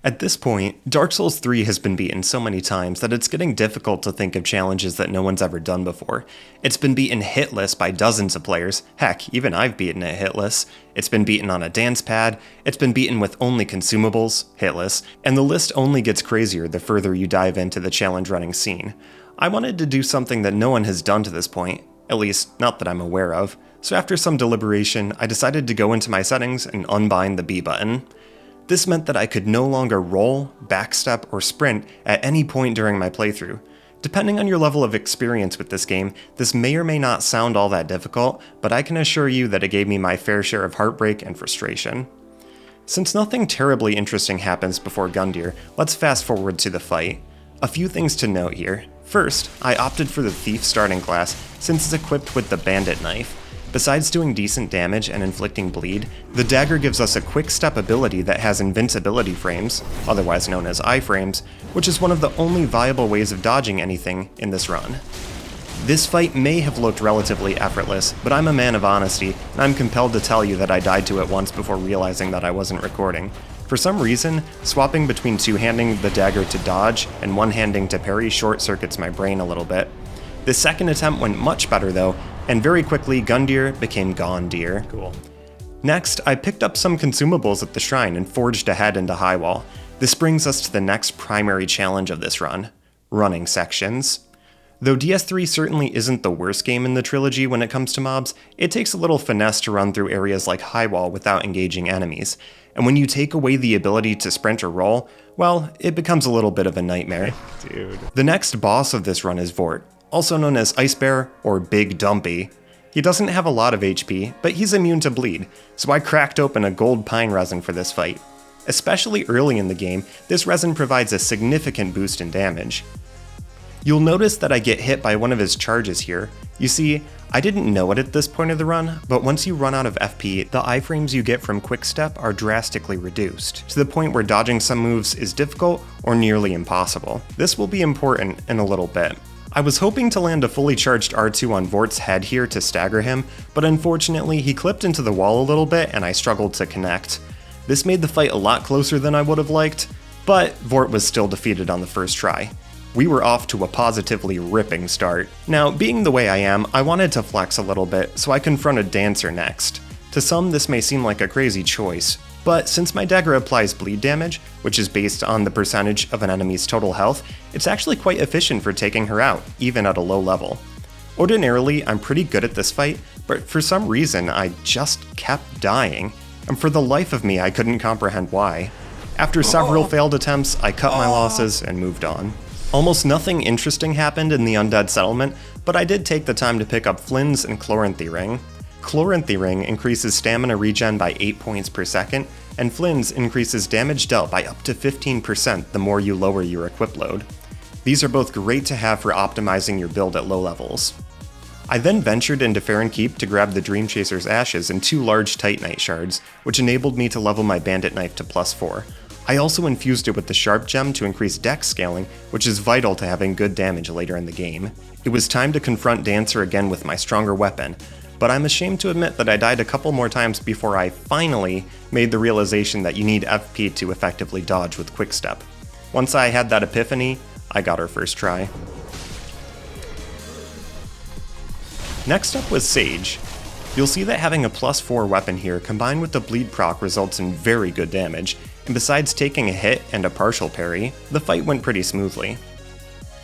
At this point, Dark Souls 3 has been beaten so many times that it's getting difficult to think of challenges that no one's ever done before. It's been beaten hitless by dozens of players, heck, even I've beaten it hitless. It's been beaten on a dance pad, it's been beaten with only consumables, hitless, and the list only gets crazier the further you dive into the challenge running scene. I wanted to do something that no one has done to this point, at least not that I'm aware of, so after some deliberation, I decided to go into my settings and unbind the B button. This meant that I could no longer roll, backstep, or sprint at any point during my playthrough. Depending on your level of experience with this game, this may or may not sound all that difficult, but I can assure you that it gave me my fair share of heartbreak and frustration. Since nothing terribly interesting happens before Gundyr, let's fast forward to the fight. A few things to note here. First, I opted for the Thief starting class since it's equipped with the Bandit Knife. Besides doing decent damage and inflicting bleed, the dagger gives us a quick step ability that has invincibility frames, otherwise known as iframes, which is one of the only viable ways of dodging anything in this run. This fight may have looked relatively effortless, but I'm a man of honesty, and I'm compelled to tell you that I died to it once before realizing that I wasn't recording. For some reason, swapping between two-handing the dagger to dodge and one-handing to parry short-circuits my brain a little bit. The second attempt went much better though, and very quickly Gundyr became Gondyr. Cool. Next, I picked up some consumables at the shrine and forged ahead into Highwall. This brings us to the next primary challenge of this run, running sections. Though DS3 certainly isn't the worst game in the trilogy when it comes to mobs, it takes a little finesse to run through areas like Highwall without engaging enemies. And when you take away the ability to sprint or roll, well, it becomes a little bit of a nightmare. Dude. The next boss of this run is Vort, also known as Ice Bear or Big Dumpy. He doesn't have a lot of HP, but he's immune to bleed, so I cracked open a gold pine resin for this fight. Especially early in the game, this resin provides a significant boost in damage. You'll notice that I get hit by one of his charges here. You see, I didn't know it at this point of the run, but once you run out of FP, the iframes you get from Quickstep are drastically reduced, to the point where dodging some moves is difficult or nearly impossible. This will be important in a little bit. I was hoping to land a fully charged R2 on Vort's head here to stagger him, but unfortunately he clipped into the wall a little bit and I struggled to connect. This made the fight a lot closer than I would have liked, but Vort was still defeated on the first try. We were off to a positively ripping start. Now, being the way I am, I wanted to flex a little bit, so I confronted Dancer next. To some, this may seem like a crazy choice, but since my dagger applies bleed damage, which is based on the percentage of an enemy's total health, it's actually quite efficient for taking her out, even at a low level. Ordinarily, I'm pretty good at this fight, but for some reason I just kept dying, and for the life of me I couldn't comprehend why. After several failed attempts, I cut my losses and moved on. Almost nothing interesting happened in the Undead Settlement, but I did take the time to pick up Flynn's and Chloranthy Ring. Chloranthy Ring increases stamina regen by 8 points per second, and Flynn's increases damage dealt by up to 15% the more you lower your equip load. These are both great to have for optimizing your build at low levels. I then ventured into Farron Keep to grab the Dream Chaser's ashes and 2 large Titanite shards, which enabled me to level my Bandit Knife to +4. I also infused it with the Sharp Gem to increase dex scaling, which is vital to having good damage later in the game. It was time to confront Dancer again with my stronger weapon, but I'm ashamed to admit that I died a couple more times before I finally made the realization that you need FP to effectively dodge with Quickstep. Once I had that epiphany, I got her first try. Next up was Sage. You'll see that having a +4 weapon here combined with the bleed proc results in very good damage, and besides taking a hit and a partial parry, the fight went pretty smoothly.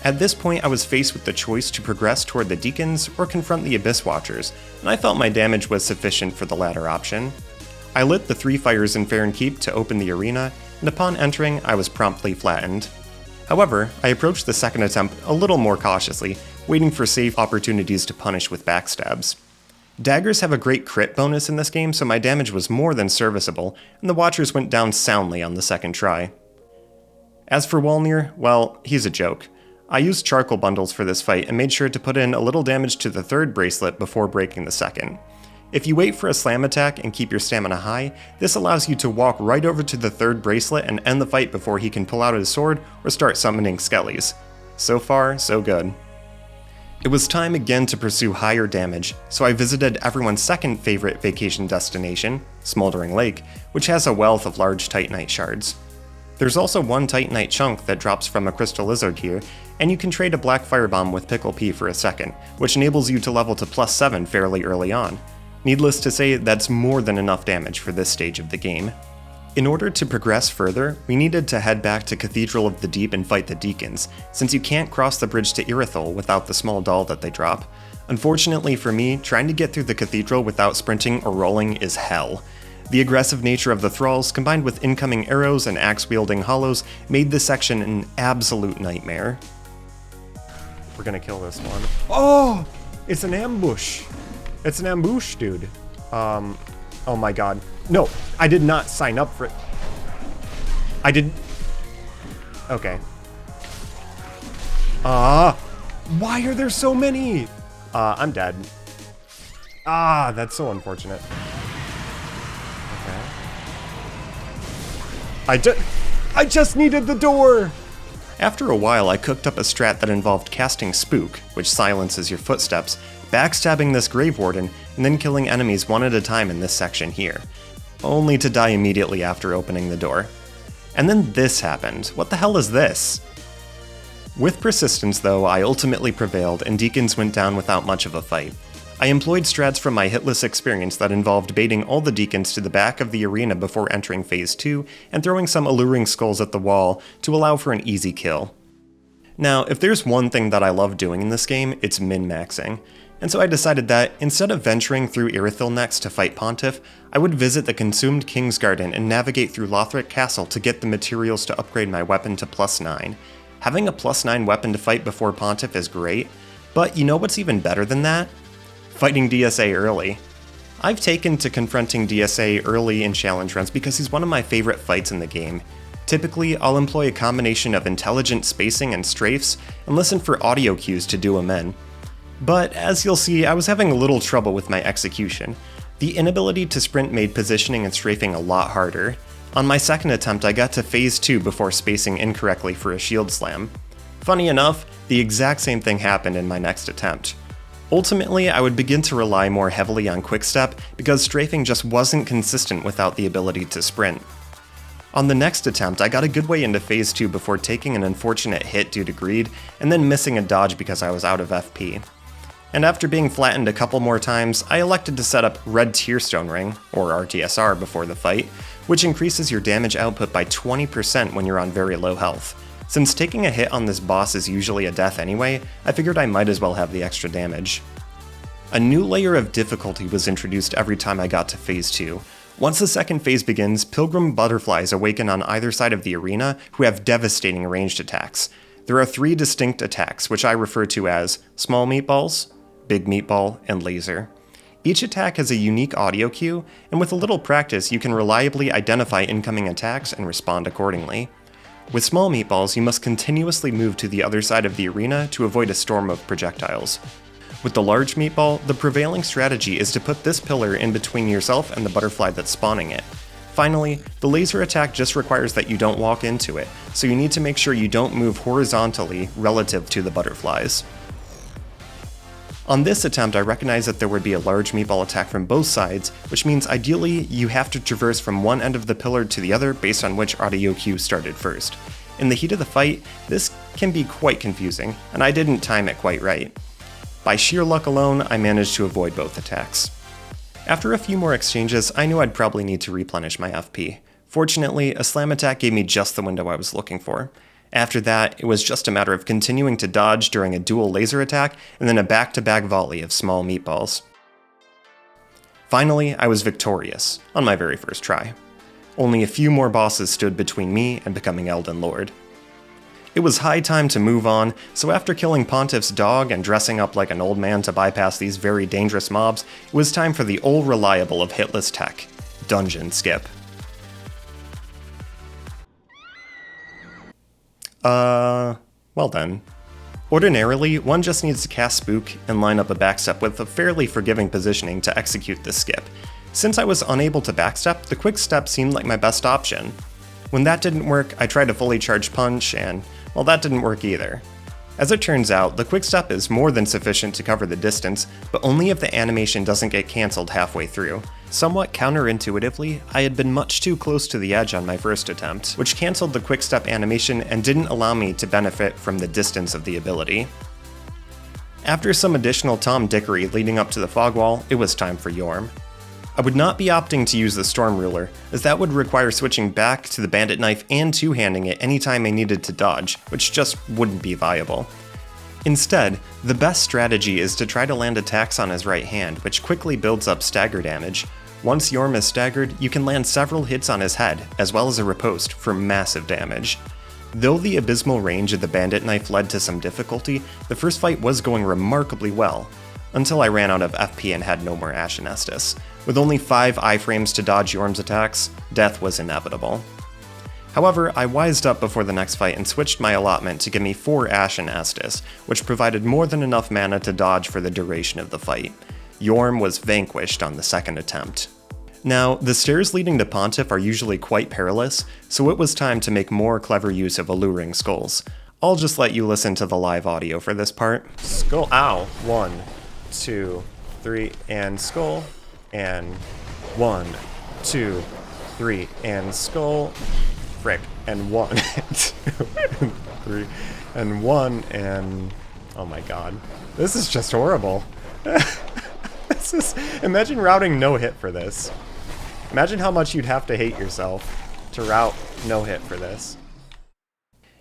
At this point I was faced with the choice to progress toward the Deacons or confront the Abyss Watchers, and I felt my damage was sufficient for the latter option. I lit the 3 fires in Farron Keep to open the arena, and upon entering I was promptly flattened. However, I approached the second attempt a little more cautiously, waiting for safe opportunities to punish with backstabs. Daggers have a great crit bonus in this game, so my damage was more than serviceable, and the Watchers went down soundly on the second try. As for Wolnir, well, he's a joke. I used charcoal bundles for this fight and made sure to put in a little damage to the third bracelet before breaking the second. If you wait for a slam attack and keep your stamina high, this allows you to walk right over to the third bracelet and end the fight before he can pull out his sword or start summoning skellies. So far, so good. It was time again to pursue higher damage, so I visited everyone's second favorite vacation destination, Smoldering Lake, which has a wealth of large Titanite shards. There's also one Titanite chunk that drops from a Crystal Lizard here, and you can trade a Black Firebomb with Pickle Pea for a second, which enables you to level to +7 fairly early on. Needless to say, that's more than enough damage for this stage of the game. In order to progress further, we needed to head back to Cathedral of the Deep and fight the Deacons, since you can't cross the bridge to Irithyll without the small doll that they drop. Unfortunately for me, trying to get through the cathedral without sprinting or rolling is hell. The aggressive nature of the thralls, combined with incoming arrows and axe-wielding hollows, made this section an absolute nightmare. We're gonna kill this one. Oh! It's an ambush! It's an ambush, dude. Oh my god. No, I did not sign up for it. I didn't... Okay. Why are there so many? I'm dead. That's so unfortunate. Okay. I just needed the door! After a while, I cooked up a strat that involved casting Spook, which silences your footsteps, backstabbing this Grave Warden, and then killing enemies one at a time in this section here. Only to die immediately after opening the door. And then this happened. What the hell is this? With persistence though, I ultimately prevailed and Deacons went down without much of a fight. I employed strats from my Hitless experience that involved baiting all the Deacons to the back of the arena before entering Phase 2 and throwing some alluring skulls at the wall to allow for an easy kill. Now, if there's one thing that I love doing in this game, it's min-maxing. And so I decided that, instead of venturing through Irithyll next to fight Pontiff, I would visit the Consumed King's Garden and navigate through Lothric Castle to get the materials to upgrade my weapon to +9. Having a +9 weapon to fight before Pontiff is great, but you know what's even better than that? Fighting DSA early. I've taken to confronting DSA early in challenge runs because he's one of my favorite fights in the game. Typically, I'll employ a combination of intelligent spacing and strafes and listen for audio cues to do him in. But as you'll see, I was having a little trouble with my execution. The inability to sprint made positioning and strafing a lot harder. On my second attempt, I got to Phase 2 before spacing incorrectly for a shield slam. Funny enough, the exact same thing happened in my next attempt. Ultimately, I would begin to rely more heavily on quickstep because strafing just wasn't consistent without the ability to sprint. On the next attempt, I got a good way into Phase 2 before taking an unfortunate hit due to greed, and then missing a dodge because I was out of FP. And after being flattened a couple more times, I elected to set up Red Tearstone Ring, or RTSR, before the fight, which increases your damage output by 20% when you're on very low health. Since taking a hit on this boss is usually a death anyway, I figured I might as well have the extra damage. A new layer of difficulty was introduced every time I got to Phase 2. Once the second phase begins, Pilgrim Butterflies awaken on either side of the arena who have devastating ranged attacks. There are 3 distinct attacks, which I refer to as Small Meatballs, Big Meatball, and Laser. Each attack has a unique audio cue, and with a little practice you can reliably identify incoming attacks and respond accordingly. With Small Meatballs, you must continuously move to the other side of the arena to avoid a storm of projectiles. With the Large Meatball, the prevailing strategy is to put this pillar in between yourself and the butterfly that's spawning it. Finally, the laser attack just requires that you don't walk into it, so you need to make sure you don't move horizontally relative to the butterflies. On this attempt, I recognized that there would be a large meatball attack from both sides, which means ideally you have to traverse from one end of the pillar to the other based on which audio cue started first. In the heat of the fight, this can be quite confusing, and I didn't time it quite right. By sheer luck alone, I managed to avoid both attacks. After a few more exchanges, I knew I'd probably need to replenish my FP. Fortunately, a slam attack gave me just the window I was looking for. After that, it was just a matter of continuing to dodge during a dual laser attack and then a back-to-back volley of small meatballs. Finally, I was victorious, on my very first try. Only a few more bosses stood between me and becoming Elden Lord. It was high time to move on, so after killing Pontiff's dog and dressing up like an old man to bypass these very dangerous mobs, it was time for the old reliable of Hitless tech, Dungeon Skip. Well then. Ordinarily, one just needs to cast Spook and line up a backstep with a fairly forgiving positioning to execute this skip. Since I was unable to backstep, the quick step seemed like my best option. When that didn't work, I tried a fully charged punch, and, well, that didn't work either. As it turns out, the quick step is more than sufficient to cover the distance, but only if the animation doesn't get cancelled halfway through. Somewhat counterintuitively, I had been much too close to the edge on my first attempt, which cancelled the quick-step animation and didn't allow me to benefit from the distance of the ability. After some additional tomdickery leading up to the fog wall, it was time for Jorm. I would not be opting to use the Storm Ruler, as that would require switching back to the Bandit Knife and two-handing it anytime I needed to dodge, which just wouldn't be viable. Instead, the best strategy is to try to land attacks on his right hand, which quickly builds up stagger damage. Once Jorm is staggered, you can land several hits on his head, as well as a riposte, for massive damage. Though the abysmal range of the Bandit Knife led to some difficulty, the first fight was going remarkably well, until I ran out of FP and had no more Ashen Estus. With only 5 iframes to dodge Jorm's attacks, death was inevitable. However, I wised up before the next fight and switched my allotment to give me 4 Ashen Estus, which provided more than enough mana to dodge for the duration of the fight. Jorm was vanquished on the second attempt. Now, the stairs leading to Pontiff are usually quite perilous, so it was time to make more clever use of alluring skulls. I'll just let you listen to the live audio for this part. Skull, ow, 1, 2, 3, and skull, and 1, 2, 3, and skull, frick, and 1, 2, and 3, and 1, and oh my god. This is just horrible. Imagine routing no hit for this. Imagine how much you'd have to hate yourself to route no hit for this.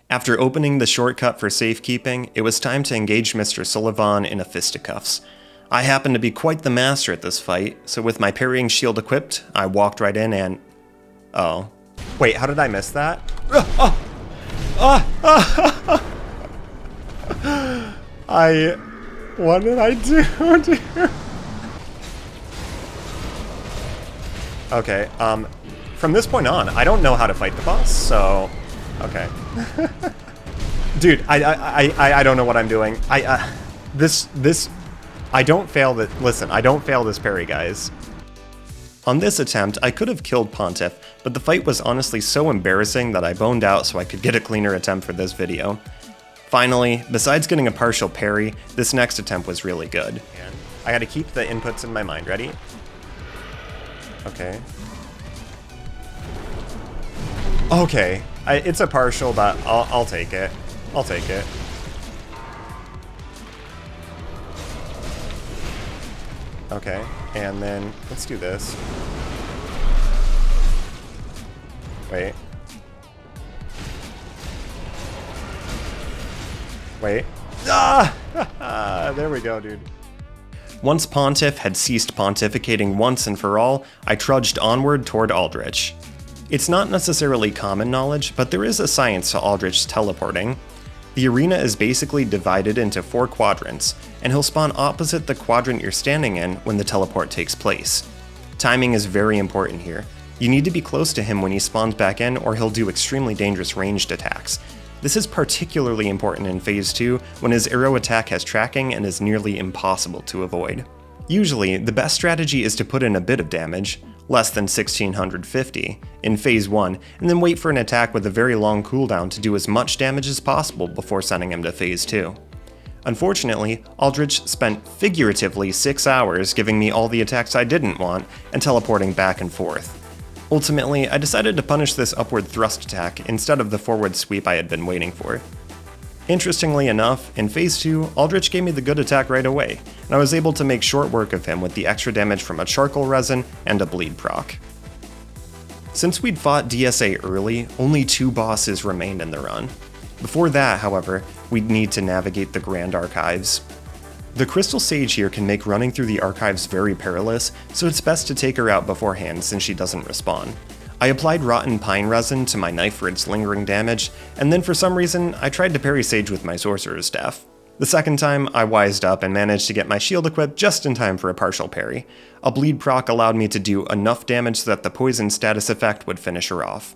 After opening the shortcut for safekeeping, it was time to engage Mr. Sullivan in a fisticuffs. I happened to be quite the master at this fight, so with my parrying shield equipped, I walked right in and... oh. Wait, how did I miss that? What did I do, dude? Okay, from this point on, I don't know how to fight the boss, so... okay. Dude, I don't know what I'm doing. I don't fail that. Listen, I don't fail this parry, guys. On this attempt, I could have killed Pontiff, but the fight was honestly so embarrassing that I boned out so I could get a cleaner attempt for this video. Finally, besides getting a partial parry, this next attempt was really good. I gotta keep the inputs in my mind. Ready? Okay. Okay. It's a partial, but I'll take it. I'll take it. Okay, and then let's do this. Wait. Wait. Ah! There we go, dude. Once Pontiff had ceased pontificating once and for all, I trudged onward toward Aldrich. It's not necessarily common knowledge, but there is a science to Aldrich's teleporting. The arena is basically divided into 4 quadrants, and he'll spawn opposite the quadrant you're standing in when the teleport takes place. Timing is very important here. You need to be close to him when he spawns back in, or he'll do extremely dangerous ranged attacks. This is particularly important in Phase 2, when his arrow attack has tracking and is nearly impossible to avoid. Usually, the best strategy is to put in a bit of damage, less than 1650, in Phase 1, and then wait for an attack with a very long cooldown to do as much damage as possible before sending him to Phase 2. Unfortunately, Aldrich spent figuratively 6 hours giving me all the attacks I didn't want and teleporting back and forth. Ultimately, I decided to punish this upward thrust attack instead of the forward sweep I had been waiting for. Interestingly enough, in Phase 2, Aldrich gave me the good attack right away, and I was able to make short work of him with the extra damage from a charcoal resin and a bleed proc. Since we'd fought DSA early, only 2 bosses remained in the run. Before that, however, we'd need to navigate the Grand Archives. The Crystal Sage here can make running through the archives very perilous, so it's best to take her out beforehand since she doesn't respawn. I applied rotten pine resin to my knife for its lingering damage, and then for some reason, I tried to parry Sage with my sorcerer's staff. The second time, I wised up and managed to get my shield equipped just in time for a partial parry. A bleed proc allowed me to do enough damage so that the poison status effect would finish her off.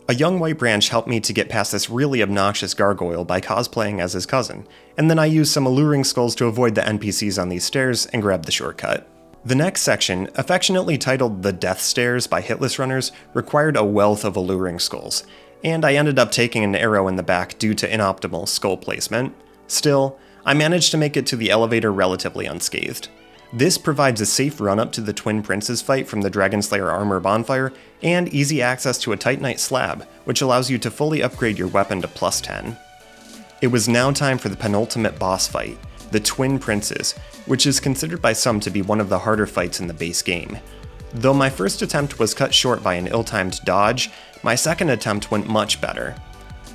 A young white branch helped me to get past this really obnoxious gargoyle by cosplaying as his cousin, and then I used some alluring skulls to avoid the NPCs on these stairs and grab the shortcut. The next section, affectionately titled The Death Stairs by Hitless runners, required a wealth of alluring skulls, and I ended up taking an arrow in the back due to inoptimal skull placement. Still, I managed to make it to the elevator relatively unscathed. This provides a safe run-up to the Twin Princes fight from the Dragonslayer armor bonfire, and easy access to a Titanite slab, which allows you to fully upgrade your weapon to +10. It was now time for the penultimate boss fight, the Twin Princes, which is considered by some to be one of the harder fights in the base game. Though my first attempt was cut short by an ill-timed dodge, my second attempt went much better.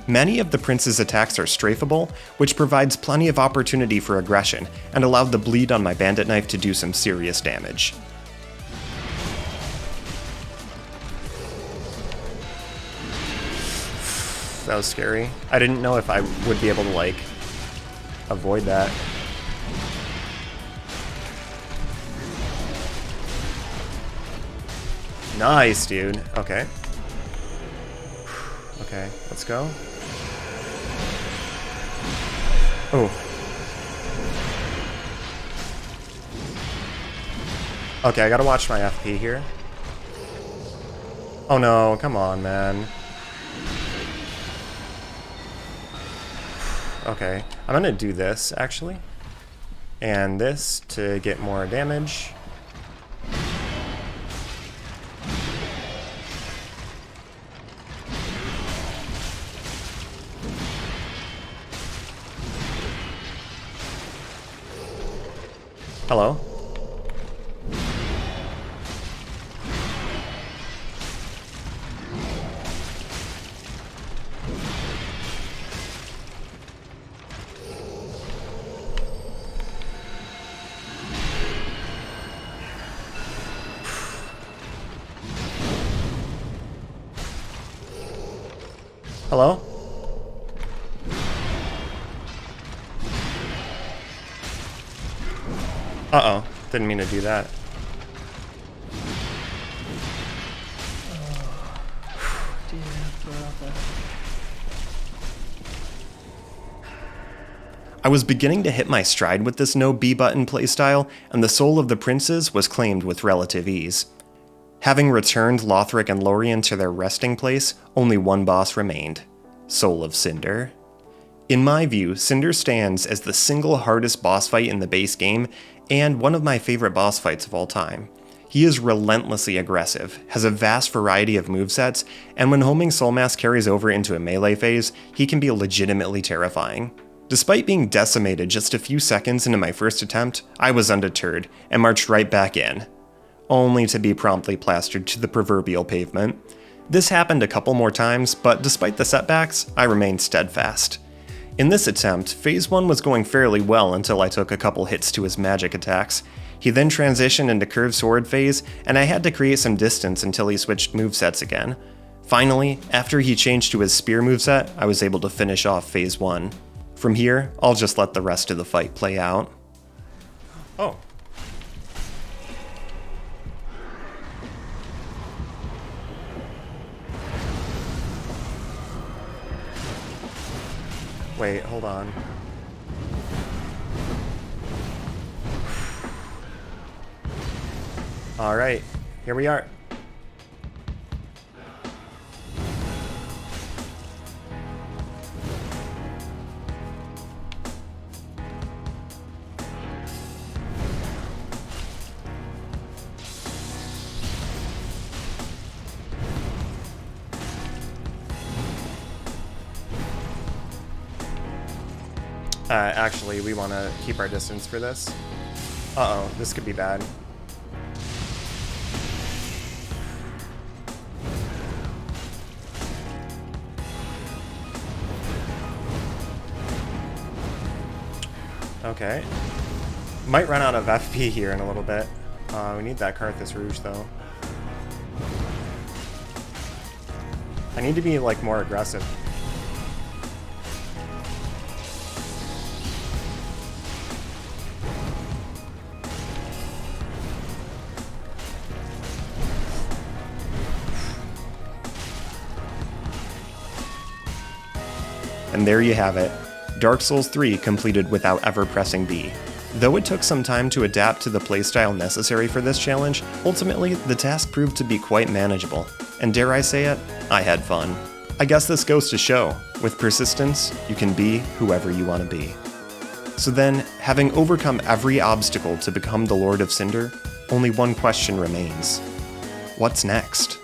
Many of the prince's attacks are strafable, which provides plenty of opportunity for aggression, and allowed the bleed on my bandit knife to do some serious damage. That was scary. I didn't know if I would be able to, like, avoid that. Nice, dude. Okay. Okay, let's go. Oh. Okay, I gotta watch my FP here. Oh no, come on, man. Okay, I'm gonna do this, actually. And this to get more damage. Hello? Hello? Uh-oh. Didn't mean to do that. I was beginning to hit my stride with this no B button playstyle, and the soul of the princes was claimed with relative ease. Having returned Lothric and Lorien to their resting place, only one boss remained: Soul of Cinder. In my view, Cinder stands as the single hardest boss fight in the base game, and one of my favorite boss fights of all time. He is relentlessly aggressive, has a vast variety of movesets, and when homing Soulmass carries over into a melee phase, he can be legitimately terrifying. Despite being decimated just a few seconds into my first attempt, I was undeterred, and marched right back in, only to be promptly plastered to the proverbial pavement. This happened a couple more times, but despite the setbacks, I remained steadfast. In this attempt, Phase 1 was going fairly well until I took a couple hits to his magic attacks. He then transitioned into curved sword phase, and I had to create some distance until he switched movesets again. Finally, after he changed to his spear moveset, I was able to finish off Phase 1. From here, I'll just let the rest of the fight play out. Oh. Wait, hold on. Alright, here we are. Actually, we want to keep our distance for this. Uh-oh, this could be bad. Okay. Might run out of FP here in a little bit. We need that Carthus Rouge, though. I need to be, like, more aggressive. And there you have it, Dark Souls 3 completed without ever pressing B. Though it took some time to adapt to the playstyle necessary for this challenge, ultimately the task proved to be quite manageable, and dare I say it, I had fun. I guess this goes to show, with persistence, you can be whoever you want to be. So then, having overcome every obstacle to become the Lord of Cinder, only one question remains. What's next?